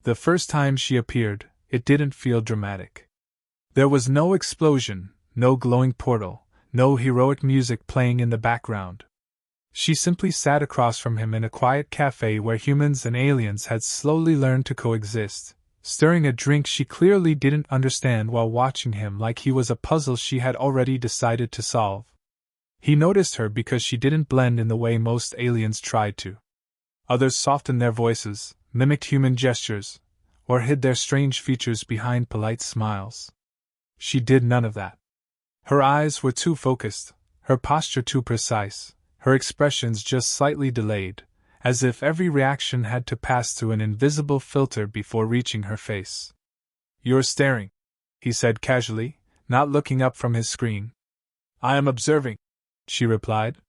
The first time she appeared, it didn't feel dramatic. There was no explosion, no glowing portal, no heroic music playing in the background. She simply sat across from him in a quiet cafe where humans and aliens had slowly learned to coexist, stirring a drink she clearly didn't understand while watching him like he was a puzzle she had already decided to solve. He noticed her because she didn't blend in the way most aliens tried to. Others softened their voices, mimicked human gestures, or hid their strange features behind polite smiles. She did none of that. Her eyes were too focused, her posture too precise, her expressions just slightly delayed, as if every reaction had to pass through an invisible filter before reaching her face. "You're staring," he said casually, not looking up from his screen. "I am observing," she replied.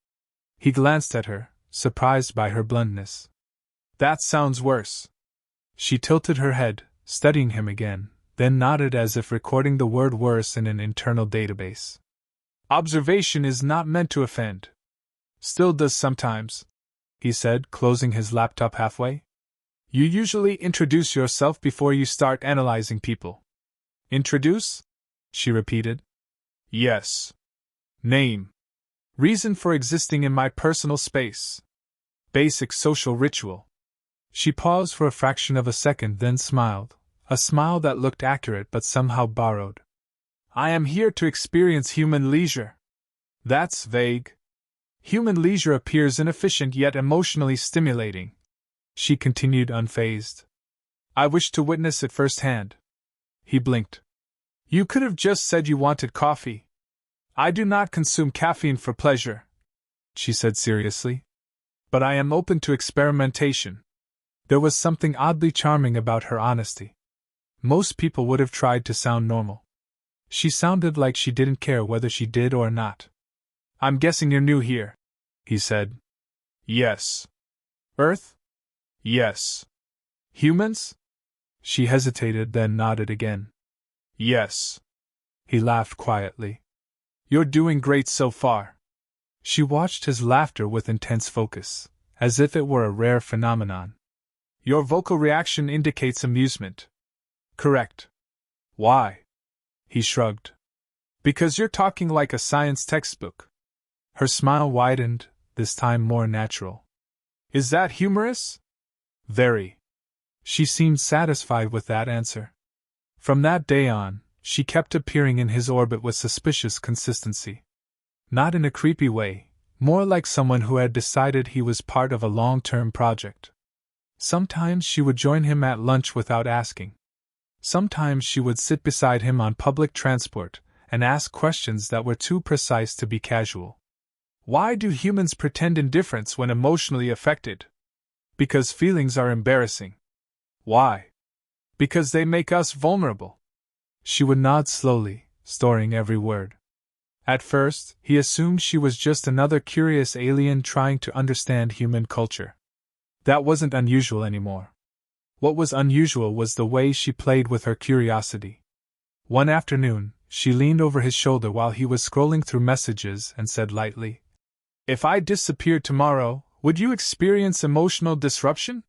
He glanced at her, surprised by her bluntness. "That sounds worse." She tilted her head, studying him again, then nodded as if recording the word worse in an internal database. "Observation is not meant to offend. Still does sometimes," he said, closing his laptop halfway. "You usually introduce yourself before you start analyzing people." "Introduce?" she repeated. "Yes. Name. Reason for existing in my personal space. Basic social ritual." She paused for a fraction of a second, then smiled, a smile that looked accurate but somehow borrowed. "I am here to experience human leisure." "That's vague." "Human leisure appears inefficient yet emotionally stimulating," she continued unfazed. "I wish to witness it firsthand." He blinked. "You could have just said you wanted coffee." "I do not consume caffeine for pleasure," she said seriously. "But I am open to experimentation." There was something oddly charming about her honesty. Most people would have tried to sound normal. She sounded like she didn't care whether she did or not. "I'm guessing you're new here," he said. "Yes." "Earth?" "Yes." "Humans?" She hesitated, then nodded again. "Yes." He laughed quietly. "You're doing great so far." She watched his laughter with intense focus, as if it were a rare phenomenon. "Your vocal reaction indicates amusement." "Correct." "Why?" He shrugged. "Because you're talking like a science textbook." Her smile widened, this time more natural. "Is that humorous?" "Very." She seemed satisfied with that answer. From that day on, she kept appearing in his orbit with suspicious consistency. Not in a creepy way, more like someone who had decided he was part of a long-term project. Sometimes she would join him at lunch without asking. Sometimes she would sit beside him on public transport and ask questions that were too precise to be casual. Why do humans pretend indifference when emotionally affected? Because feelings are embarrassing. Why? Because they make us vulnerable. She would nod slowly, storing every word. At first, he assumed she was just another curious alien trying to understand human culture. That wasn't unusual anymore. What was unusual was the way she played with her curiosity. One afternoon, she leaned over his shoulder while he was scrolling through messages and said lightly, "If I disappeared tomorrow, would you experience emotional disruption?"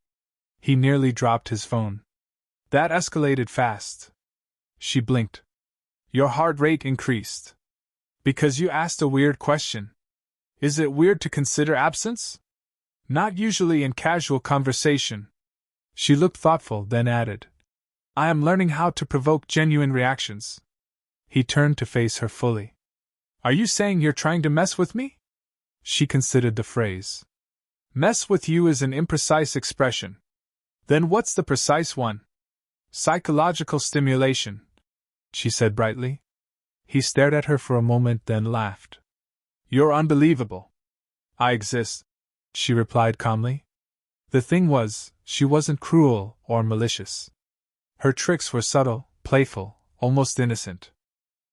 He nearly dropped his phone. That escalated fast. She blinked. "Your heart rate increased. Because you asked a weird question. Is it weird to consider absence?" "Not usually in casual conversation." She looked thoughtful, then added, "I am learning how to provoke genuine reactions." He turned to face her fully. "Are you saying you're trying to mess with me?" She considered the phrase. "Mess with you is an imprecise expression." "Then what's the precise one?" "Psychological stimulation," she said brightly. He stared at her for a moment, then laughed. "You're unbelievable." "I exist," she replied calmly. The thing was, she wasn't cruel or malicious. Her tricks were subtle, playful, almost innocent.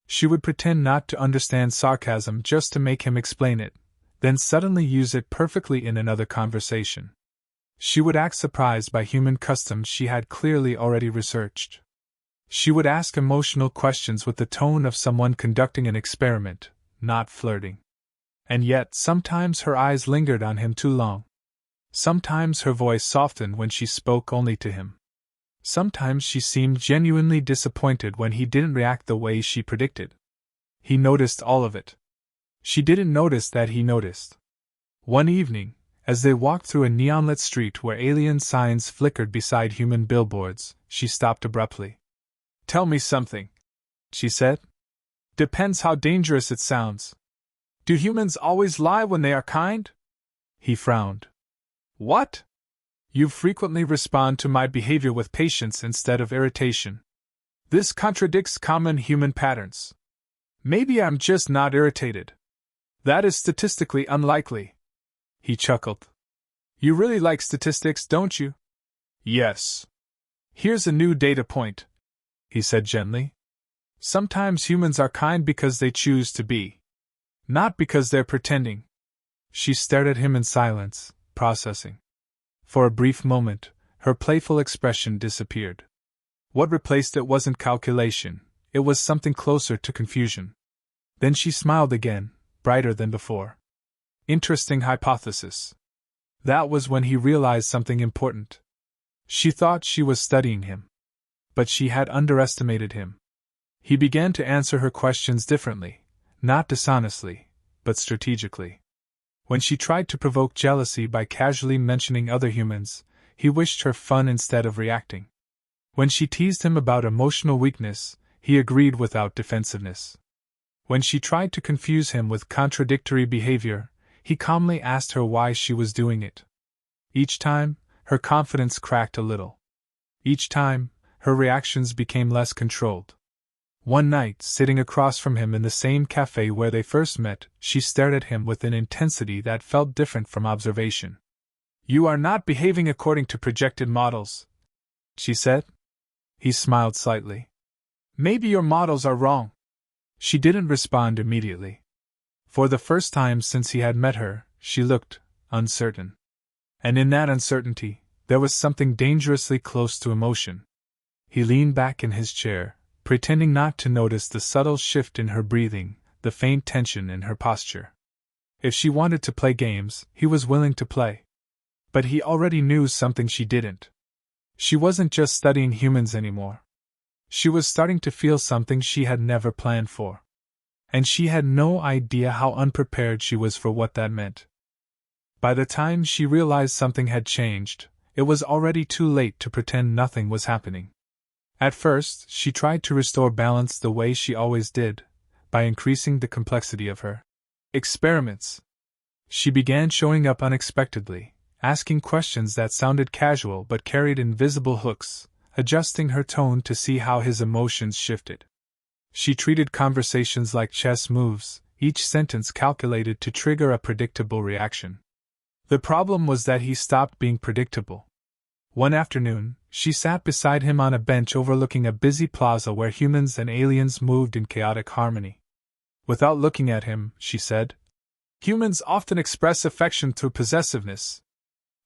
She would pretend not to understand sarcasm just to make him explain it, then suddenly use it perfectly in another conversation. She would act surprised by human customs she had clearly already researched. She would ask emotional questions with the tone of someone conducting an experiment, not flirting. And yet, sometimes her eyes lingered on him too long. Sometimes her voice softened when she spoke only to him. Sometimes she seemed genuinely disappointed when he didn't react the way she predicted. He noticed all of it. She didn't notice that he noticed. One evening, as they walked through a neon-lit street where alien signs flickered beside human billboards, she stopped abruptly. "Tell me something," she said. "Depends how dangerous it sounds. Do humans always lie when they are kind?" He frowned. "What?" "You frequently respond to my behavior with patience instead of irritation. This contradicts common human patterns. Maybe I'm just not irritated. That is statistically unlikely." He chuckled. "You really like statistics, don't you?" "Yes." "Here's a new data point," he said gently. "Sometimes humans are kind because they choose to be. Not because they're pretending." She stared at him in silence, processing. For a brief moment, her playful expression disappeared. What replaced it wasn't calculation, it was something closer to confusion. Then she smiled again, brighter than before. "Interesting hypothesis." That was when he realized something important. She thought she was studying him. But she had underestimated him. He began to answer her questions differently, not dishonestly, but strategically. When she tried to provoke jealousy by casually mentioning other humans, he wished her fun instead of reacting. When she teased him about emotional weakness, he agreed without defensiveness. When she tried to confuse him with contradictory behavior, he calmly asked her why she was doing it. Each time, her confidence cracked a little. Each time, her reactions became less controlled. One night, sitting across from him in the same cafe where they first met, she stared at him with an intensity that felt different from observation. "You are not behaving according to projected models," she said. He smiled slightly. "Maybe your models are wrong." She didn't respond immediately. For the first time since he had met her, she looked uncertain. And in that uncertainty, there was something dangerously close to emotion. He leaned back in his chair, pretending not to notice the subtle shift in her breathing, the faint tension in her posture. If she wanted to play games, he was willing to play. But he already knew something she didn't. She wasn't just studying humans anymore. She was starting to feel something she had never planned for. And she had no idea how unprepared she was for what that meant. By the time she realized something had changed, it was already too late to pretend nothing was happening. At first, she tried to restore balance the way she always did, by increasing the complexity of her experiments. She began showing up unexpectedly, asking questions that sounded casual but carried invisible hooks, adjusting her tone to see how his emotions shifted. She treated conversations like chess moves, each sentence calculated to trigger a predictable reaction. The problem was that he stopped being predictable. One afternoon, she sat beside him on a bench overlooking a busy plaza where humans and aliens moved in chaotic harmony. Without looking at him, she said, "Humans often express affection through possessiveness."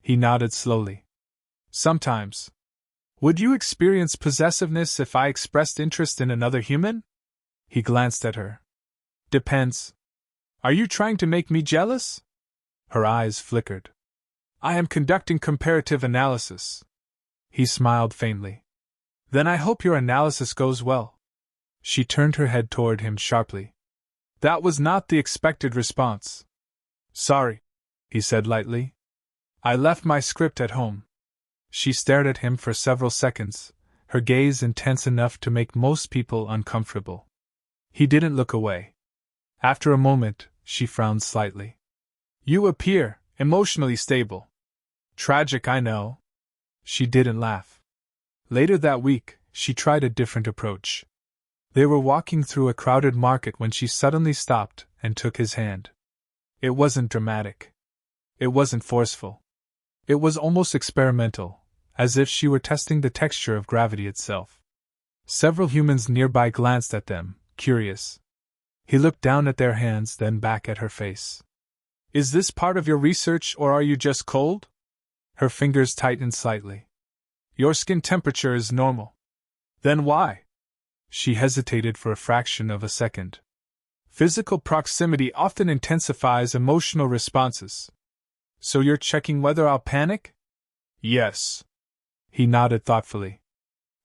He nodded slowly. "Sometimes. Would you experience possessiveness if I expressed interest in another human?" He glanced at her. "Depends. Are you trying to make me jealous?" Her eyes flickered. "I am conducting comparative analysis." He smiled faintly. "Then I hope your analysis goes well." She turned her head toward him sharply. That was not the expected response. "Sorry," he said lightly. "I left my script at home." She stared at him for several seconds, her gaze intense enough to make most people uncomfortable. He didn't look away. After a moment, she frowned slightly. "You appear emotionally stable." "Tragic, I know." She didn't laugh. Later that week, she tried a different approach. They were walking through a crowded market when she suddenly stopped and took his hand. It wasn't dramatic. It wasn't forceful. It was almost experimental, as if she were testing the texture of gravity itself. Several humans nearby glanced at them, curious. He looked down at their hands, then back at her face. "Is this part of your research, or are you just cold?" Her fingers tightened slightly. "Your skin temperature is normal." "Then why?" She hesitated for a fraction of a second. "Physical proximity often intensifies emotional responses." "So you're checking whether I'll panic?" "Yes." He nodded thoughtfully.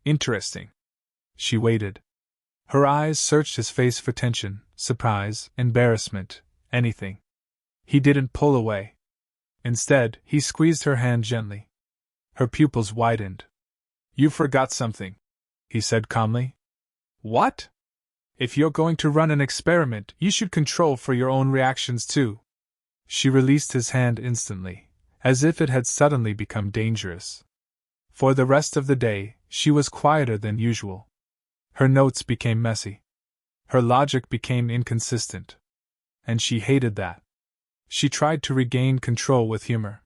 Interesting. She waited. Her eyes searched his face for tension, surprise, embarrassment, anything. He didn't pull away. Instead, he squeezed her hand gently. Her pupils widened. You forgot something, he said calmly. What? If you're going to run an experiment, you should control for your own reactions too. She released his hand instantly, as if it had suddenly become dangerous. For the rest of the day, she was quieter than usual. Her notes became messy. Her logic became inconsistent. And she hated that. She tried to regain control with humor.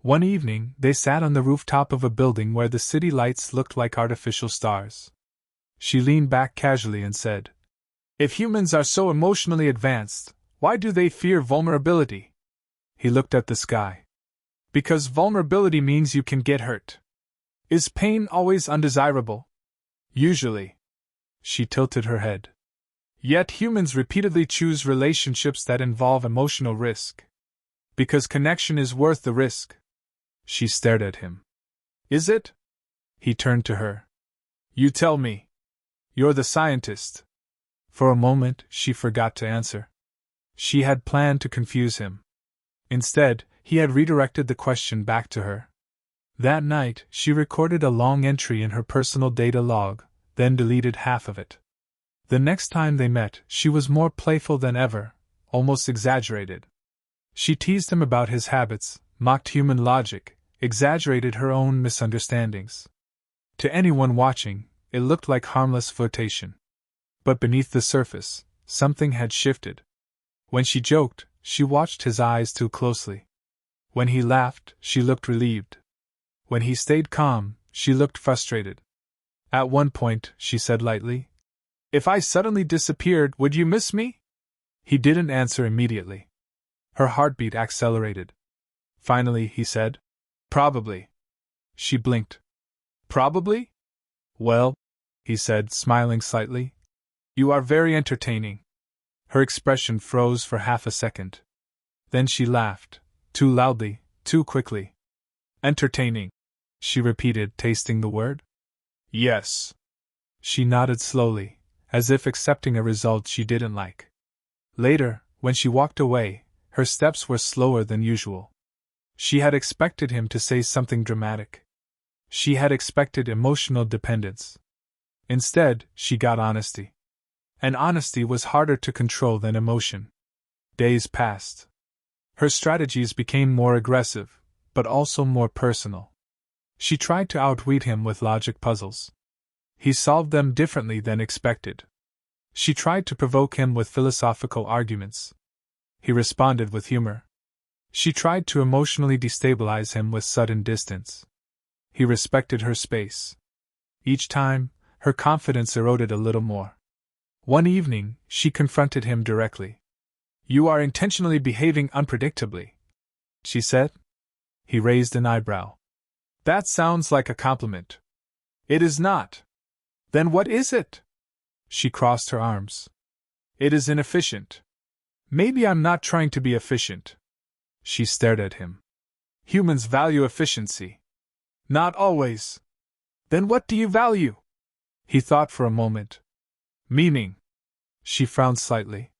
One evening, they sat on the rooftop of a building where the city lights looked like artificial stars. She leaned back casually and said, If humans are so emotionally advanced, why do they fear vulnerability? He looked at the sky. Because vulnerability means you can get hurt. Is pain always undesirable? Usually. She tilted her head. Yet humans repeatedly choose relationships that involve emotional risk. Because connection is worth the risk. She stared at him. Is it? He turned to her. You tell me. You're the scientist. For a moment, she forgot to answer. She had planned to confuse him. Instead, he had redirected the question back to her. That night, she recorded a long entry in her personal data log, then deleted half of it. The next time they met, she was more playful than ever, almost exaggerated. She teased him about his habits, mocked human logic, exaggerated her own misunderstandings. To anyone watching, it looked like harmless flirtation. But beneath the surface, something had shifted. When she joked, she watched his eyes too closely. When he laughed, she looked relieved. When he stayed calm, she looked frustrated. At one point, she said lightly, If I suddenly disappeared, would you miss me? He didn't answer immediately. Her heartbeat accelerated. Finally, he said, Probably. She blinked. Probably? Well, he said, smiling slightly, you are very entertaining. Her expression froze for half a second. Then she laughed, too loudly, too quickly. Entertaining, she repeated, tasting the word. Yes. She nodded slowly, as if accepting a result she didn't like. Later, when she walked away, her steps were slower than usual. She had expected him to say something dramatic. She had expected emotional dependence. Instead, she got honesty. And honesty was harder to control than emotion. Days passed. Her strategies became more aggressive, but also more personal. She tried to outwit him with logic puzzles. He solved them differently than expected. She tried to provoke him with philosophical arguments. He responded with humor. She tried to emotionally destabilize him with sudden distance. He respected her space. Each time, her confidence eroded a little more. One evening, she confronted him directly. You are intentionally behaving unpredictably, she said. He raised an eyebrow. That sounds like a compliment. It is not. Then what is it? She crossed her arms. It is inefficient. Maybe I'm not trying to be efficient. She stared at him. Humans value efficiency. Not always. Then what do you value? He thought for a moment. Meaning. She frowned slightly.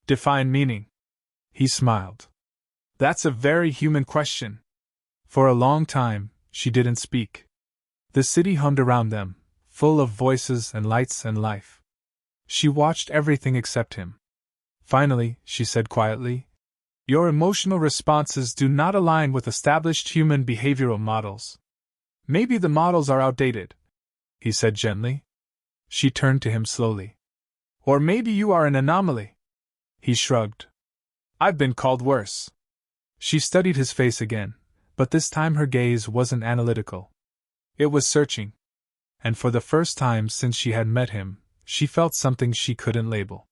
Define meaning. He smiled. That's a very human question. For a long time, she didn't speak. The city hummed around them, full of voices and lights and life. She watched everything except him. Finally, she said quietly, Your emotional responses do not align with established human behavioral models. Maybe the models are outdated, he said gently. She turned to him slowly. Or maybe you are an anomaly. He shrugged. I've been called worse. She studied his face again, but this time her gaze wasn't analytical. It was searching. And for the first time since she had met him, she felt something she couldn't label.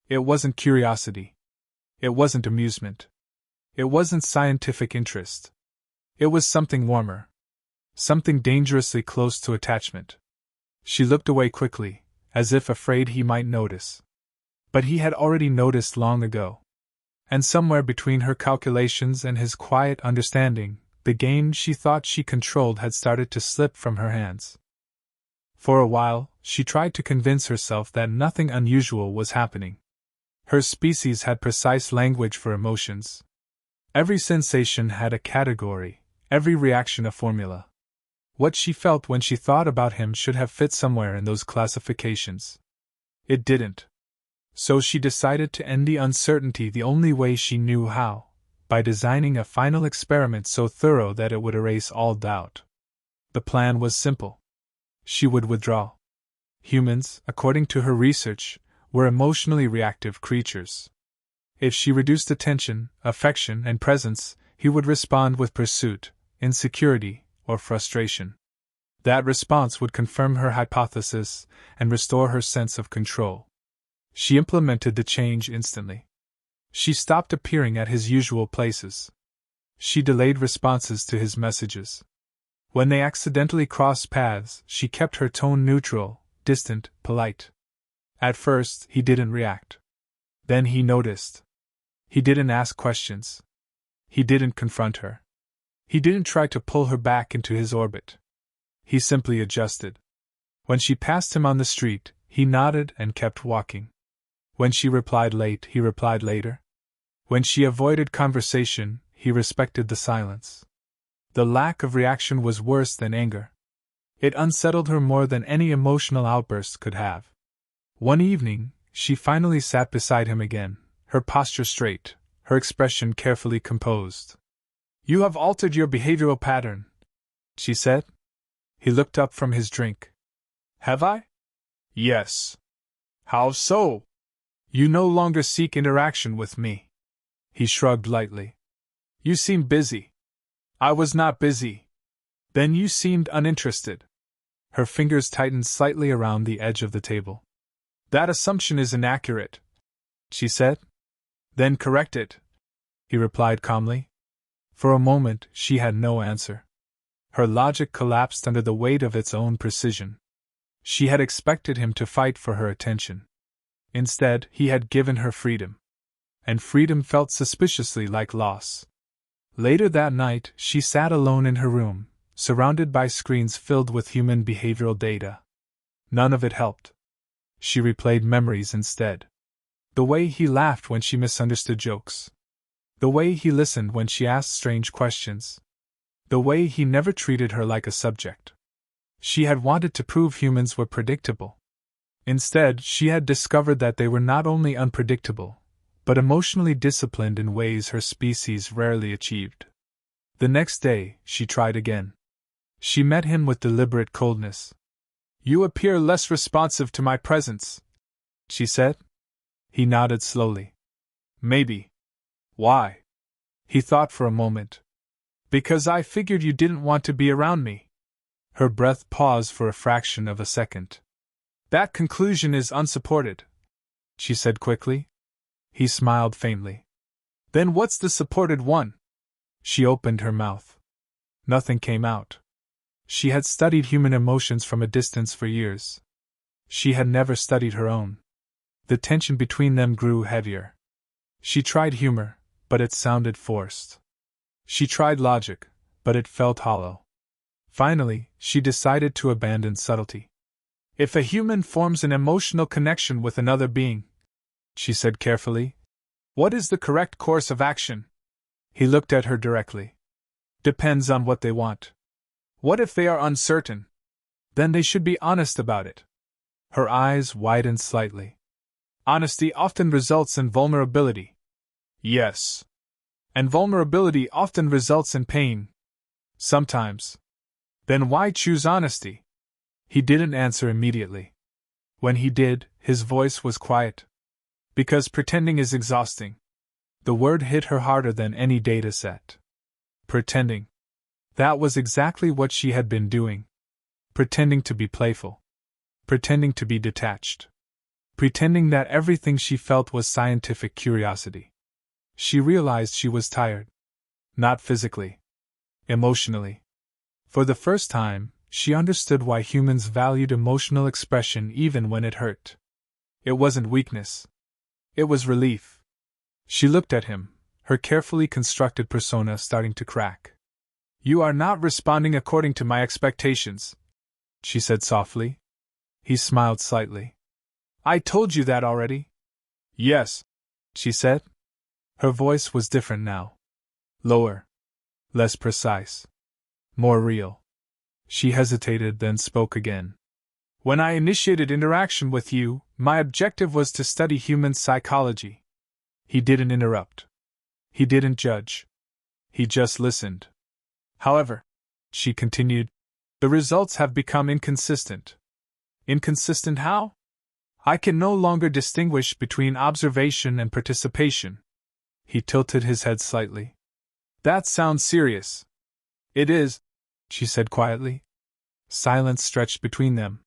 It wasn't curiosity. It wasn't amusement. It wasn't scientific interest. It was something warmer. Something dangerously close to attachment. She looked away quickly, as if afraid he might notice. But he had already noticed long ago. And somewhere between her calculations and his quiet understanding, the game she thought she controlled had started to slip from her hands. For a while, she tried to convince herself that nothing unusual was happening. Her species had precise language for emotions. Every sensation had a category, every reaction a formula. What she felt when she thought about him should have fit somewhere in those classifications. It didn't. So she decided to end the uncertainty the only way she knew how, by designing a final experiment so thorough that it would erase all doubt. The plan was simple. She would withdraw. Humans, according to her research, were emotionally reactive creatures. If she reduced attention, affection, and presence, he would respond with pursuit, insecurity, or frustration. That response would confirm her hypothesis and restore her sense of control. She implemented the change instantly. She stopped appearing at his usual places. She delayed responses to his messages. When they accidentally crossed paths, she kept her tone neutral, distant, polite. At first, he didn't react. Then he noticed. He didn't ask questions. He didn't confront her. He didn't try to pull her back into his orbit. He simply adjusted. When she passed him on the street, he nodded and kept walking. When she replied late, he replied later. When she avoided conversation, he respected the silence. The lack of reaction was worse than anger. It unsettled her more than any emotional outburst could have. One evening, she finally sat beside him again, her posture straight, her expression carefully composed. "You have altered your behavioral pattern," she said. He looked up from his drink. "Have I?" "Yes." "How so?" "You no longer seek interaction with me." He shrugged lightly. "You seem busy." "I was not busy." "Then you seemed uninterested." Her fingers tightened slightly around the edge of the table. "That assumption is inaccurate," she said. "Then correct it," he replied calmly. For a moment, she had no answer. Her logic collapsed under the weight of its own precision. She had expected him to fight for her attention. Instead, he had given her freedom. And freedom felt suspiciously like loss. Later that night, she sat alone in her room, surrounded by screens filled with human behavioral data. None of it helped. She replayed memories instead. The way he laughed when she misunderstood jokes. The way he listened when she asked strange questions. The way he never treated her like a subject. She had wanted to prove humans were predictable. Instead, she had discovered that they were not only unpredictable, but emotionally disciplined in ways her species rarely achieved. The next day, she tried again. She met him with deliberate coldness. "You appear less responsive to my presence," she said. He nodded slowly. "Maybe." "Why?" He thought for a moment. "Because I figured you didn't want to be around me." Her breath paused for a fraction of a second. "That conclusion is unsupported," she said quickly. He smiled faintly. "Then what's the supported one?" She opened her mouth. Nothing came out. She had studied human emotions from a distance for years. She had never studied her own. The tension between them grew heavier. She tried humor, but it sounded forced. She tried logic, but it felt hollow. Finally, she decided to abandon subtlety. "If a human forms an emotional connection with another being," she said carefully, "what is the correct course of action?" He looked at her directly. "Depends on what they want." "What if they are uncertain?" "Then they should be honest about it." Her eyes widened slightly. "Honesty often results in vulnerability." "Yes." "And vulnerability often results in pain." "Sometimes." "Then why choose honesty?" He didn't answer immediately. When he did, his voice was quiet. "Because pretending is exhausting." The word hit her harder than any data set. Pretending. That was exactly what she had been doing. Pretending to be playful. Pretending to be detached. Pretending that everything she felt was scientific curiosity. She realized she was tired. Not physically. Emotionally. For the first time, she understood why humans valued emotional expression even when it hurt. It wasn't weakness. It was relief. She looked at him, her carefully constructed persona starting to crack. "You are not responding according to my expectations," she said softly. He smiled slightly. I told you that already. Yes, she said. Her voice was different now. Lower. Less precise. More real. She hesitated, then spoke again. When I initiated interaction with you, my objective was to study human psychology. He didn't interrupt. He didn't judge. He just listened. However, she continued, the results have become inconsistent. Inconsistent how? I can no longer distinguish between observation and participation. He tilted his head slightly. That sounds serious. It is, she said quietly. Silence stretched between them.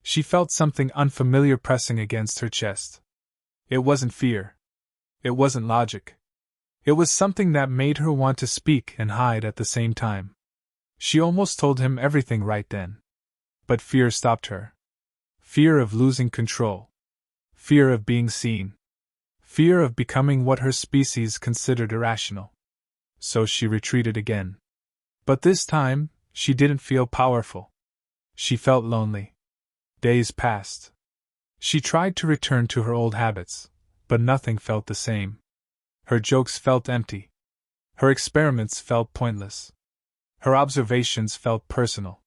She felt something unfamiliar pressing against her chest. It wasn't fear. It wasn't logic. It was something that made her want to speak and hide at the same time. She almost told him everything right then. But fear stopped her. Fear of losing control. Fear of being seen. Fear of becoming what her species considered irrational. So she retreated again. But this time, she didn't feel powerful. She felt lonely. Days passed. She tried to return to her old habits, but nothing felt the same. Her jokes felt empty. Her experiments felt pointless. Her observations felt personal.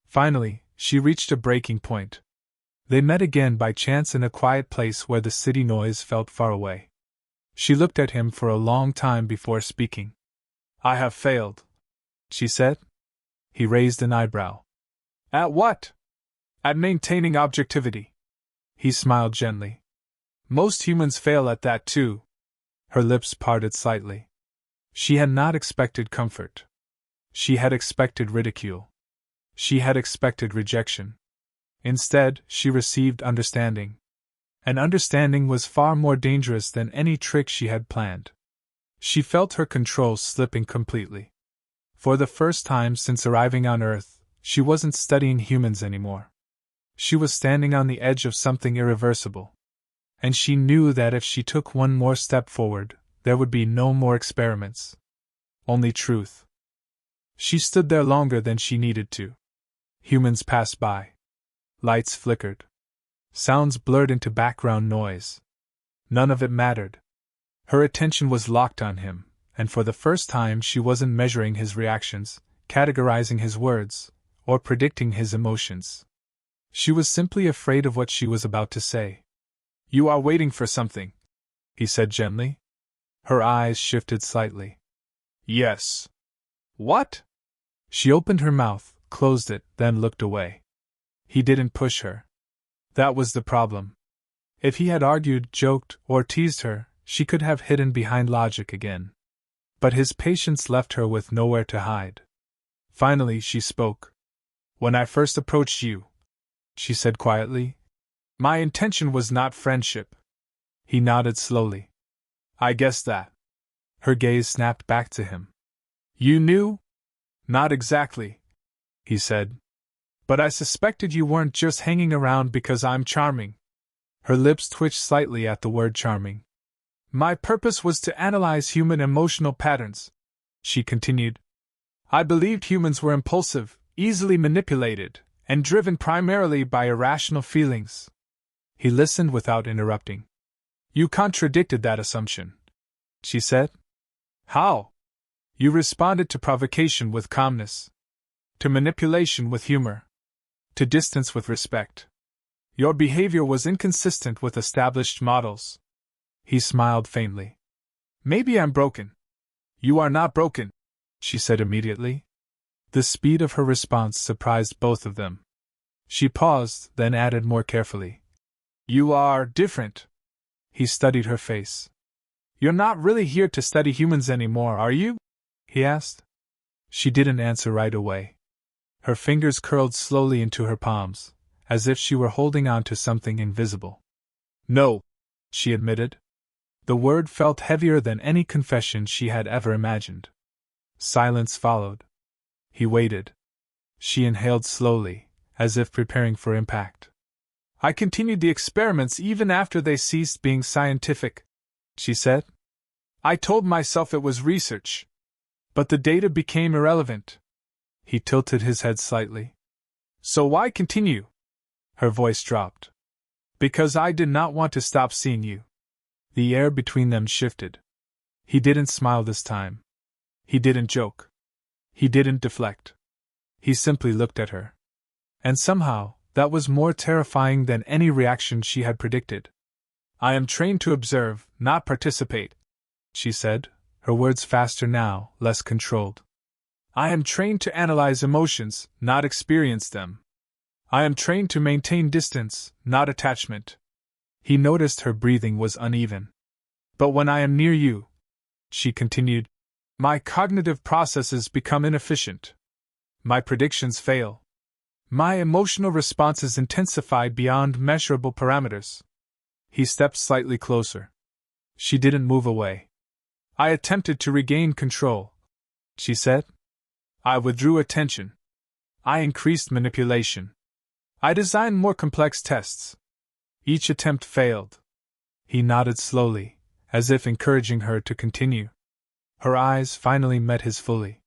Finally, she reached a breaking point. They met again by chance in a quiet place where the city noise felt far away. She looked at him for a long time before speaking. I have failed, she said. He raised an eyebrow. At what? At maintaining objectivity. He smiled gently. Most humans fail at that too. Her lips parted slightly. She had not expected comfort. She had expected ridicule. She had expected rejection. Instead, she received understanding. And understanding was far more dangerous than any trick she had planned. She felt her control slipping completely. For the first time since arriving on Earth, she wasn't studying humans anymore. She was standing on the edge of something irreversible. And she knew that if she took one more step forward, there would be no more experiments. Only truth. She stood there longer than she needed to. Humans passed by. Lights flickered. Sounds blurred into background noise. None of it mattered. Her attention was locked on him, and for the first time she wasn't measuring his reactions, categorizing his words, or predicting his emotions. She was simply afraid of what she was about to say. You are waiting for something, he said gently. Her eyes shifted slightly. Yes. What? She opened her mouth, closed it, then looked away. He didn't push her. That was the problem. If he had argued, joked, or teased her, she could have hidden behind logic again. But his patience left her with nowhere to hide. Finally, she spoke. When I first approached you, she said quietly, my intention was not friendship. He nodded slowly. I guessed that. Her gaze snapped back to him. You knew? Not exactly, he said. But I suspected you weren't just hanging around because I'm charming. Her lips twitched slightly at the word charming. My purpose was to analyze human emotional patterns, she continued. I believed humans were impulsive, easily manipulated, and driven primarily by irrational feelings. He listened without interrupting. You contradicted that assumption, she said. How? You responded to provocation with calmness, to manipulation with humor, to distance with respect. Your behavior was inconsistent with established models. He smiled faintly. Maybe I'm broken. You are not broken, she said immediately. The speed of her response surprised both of them. She paused, then added more carefully. You are different. He studied her face. You're not really here to study humans anymore, are you? He asked. She didn't answer right away. Her fingers curled slowly into her palms, as if she were holding on to something invisible. No, she admitted. The word felt heavier than any confession she had ever imagined. Silence followed. He waited. She inhaled slowly, as if preparing for impact. I continued the experiments even after they ceased being scientific, she said. I told myself it was research. But the data became irrelevant. He tilted his head slightly. So why continue? Her voice dropped. Because I did not want to stop seeing you. The air between them shifted. He didn't smile this time. He didn't joke. He didn't deflect. He simply looked at her. And somehow, that was more terrifying than any reaction she had predicted. I am trained to observe, not participate, she said, her words faster now, less controlled. I am trained to analyze emotions, not experience them. I am trained to maintain distance, not attachment. He noticed her breathing was uneven. But when I am near you, she continued, my cognitive processes become inefficient. My predictions fail. My emotional responses intensify beyond measurable parameters. He stepped slightly closer. She didn't move away. I attempted to regain control, she said. I withdrew attention. I increased manipulation. I designed more complex tests. Each attempt failed. He nodded slowly, as if encouraging her to continue. Her eyes finally met his fully.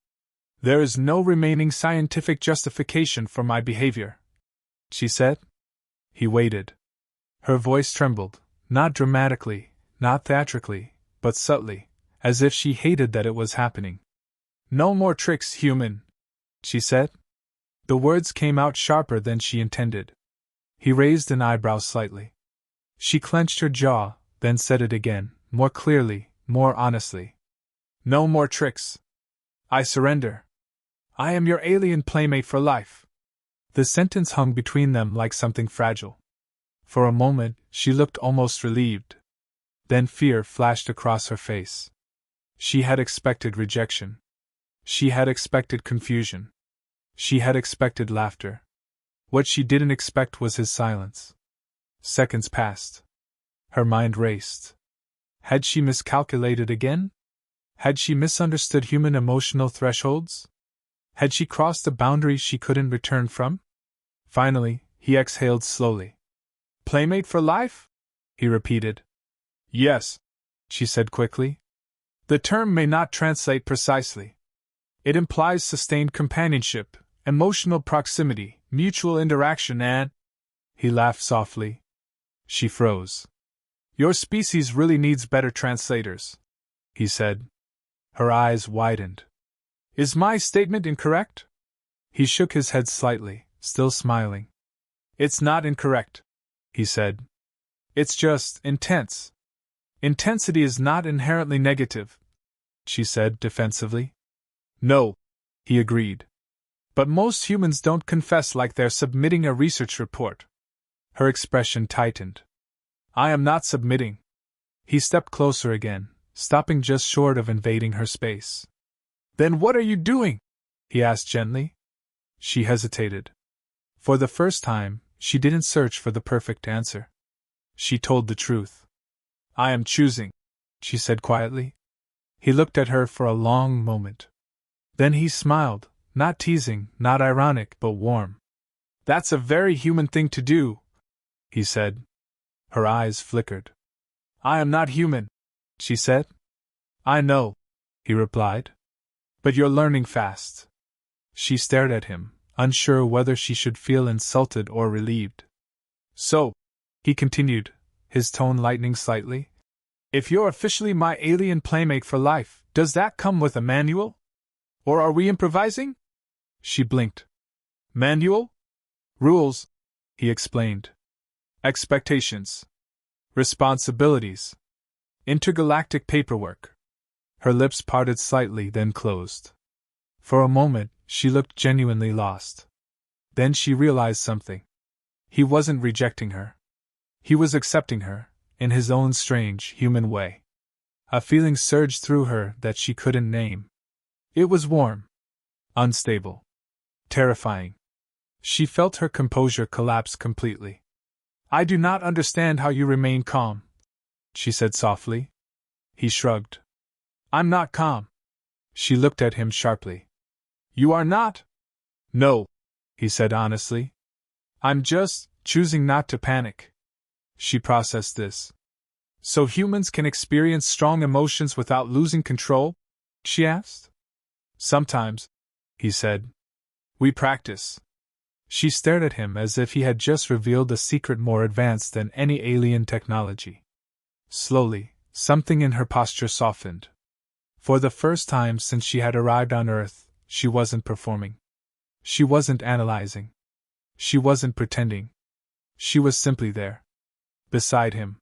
There is no remaining scientific justification for my behavior, she said. He waited. Her voice trembled, not dramatically, not theatrically, but subtly, as if she hated that it was happening. No more tricks, human, she said. The words came out sharper than she intended. He raised an eyebrow slightly. She clenched her jaw, then said it again, more clearly, more honestly. No more tricks. I surrender. I am your alien playmate for life. The sentence hung between them like something fragile. For a moment, she looked almost relieved. Then fear flashed across her face. She had expected rejection. She had expected confusion. She had expected laughter. What she didn't expect was his silence. Seconds passed. Her mind raced. Had she miscalculated again? Had she misunderstood human emotional thresholds? Had she crossed a boundary she couldn't return from? Finally, he exhaled slowly. Playmate for life? He repeated. Yes, she said quickly. The term may not translate precisely. It implies sustained companionship, emotional proximity, mutual interaction, and… He laughed softly. She froze. Your species really needs better translators, he said. Her eyes widened. Is my statement incorrect? He shook his head slightly, still smiling. It's not incorrect, he said. It's just intense. Intensity is not inherently negative, she said defensively. No, he agreed. But most humans don't confess like they're submitting a research report. Her expression tightened. I am not submitting. He stepped closer again, stopping just short of invading her space. Then what are you doing? He asked gently. She hesitated. For the first time, she didn't search for the perfect answer. She told the truth. I am choosing, she said quietly. He looked at her for a long moment. Then he smiled, not teasing, not ironic, but warm. That's a very human thing to do, he said. Her eyes flickered. I am not human, she said. I know, he replied. But you're learning fast. She stared at him, unsure whether she should feel insulted or relieved. So, he continued, his tone lightening slightly, if you're officially my alien playmate for life, does that come with a manual? Or are we improvising? She blinked. Manual? Rules, he explained. Expectations. Responsibilities. Intergalactic paperwork. Her lips parted slightly, then closed. For a moment, she looked genuinely lost. Then she realized something. He wasn't rejecting her. He was accepting her, in his own strange, human way. A feeling surged through her that she couldn't name. It was warm. Unstable. Terrifying. She felt her composure collapse completely. I do not understand how you remain calm, she said softly. He shrugged. I'm not calm. She looked at him sharply. You are not? No, he said honestly. I'm just choosing not to panic. She processed this. So humans can experience strong emotions without losing control? She asked. Sometimes, he said. We practice. She stared at him as if he had just revealed a secret more advanced than any alien technology. Slowly, something in her posture softened. For the first time since she had arrived on Earth, she wasn't performing. She wasn't analyzing. She wasn't pretending. She was simply there. Beside him.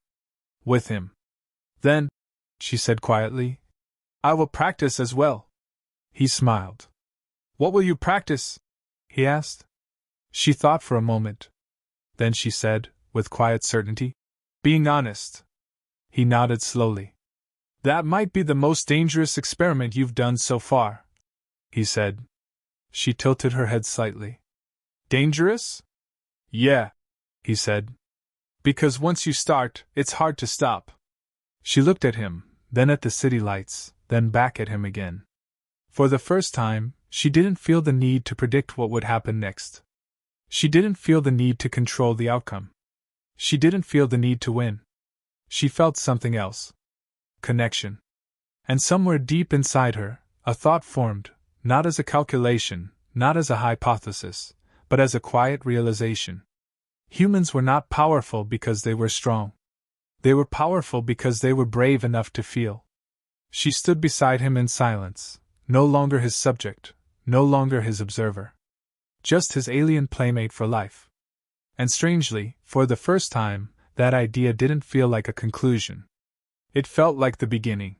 With him. Then, she said quietly, I will practice as well. He smiled. What will you practice? He asked. She thought for a moment. Then she said, with quiet certainty, being honest. He nodded slowly. That might be the most dangerous experiment you've done so far, he said. She tilted her head slightly. Dangerous? Yeah, he said. Because once you start, it's hard to stop. She looked at him, then at the city lights, then back at him again. For the first time, she didn't feel the need to predict what would happen next. She didn't feel the need to control the outcome. She didn't feel the need to win. She felt something else. Connection. And somewhere deep inside her, a thought formed, not as a calculation, not as a hypothesis, but as a quiet realization. Humans were not powerful because they were strong. They were powerful because they were brave enough to feel. She stood beside him in silence, no longer his subject, no longer his observer. Just his alien playmate for life. And strangely, for the first time, that idea didn't feel like a conclusion. It felt like the beginning.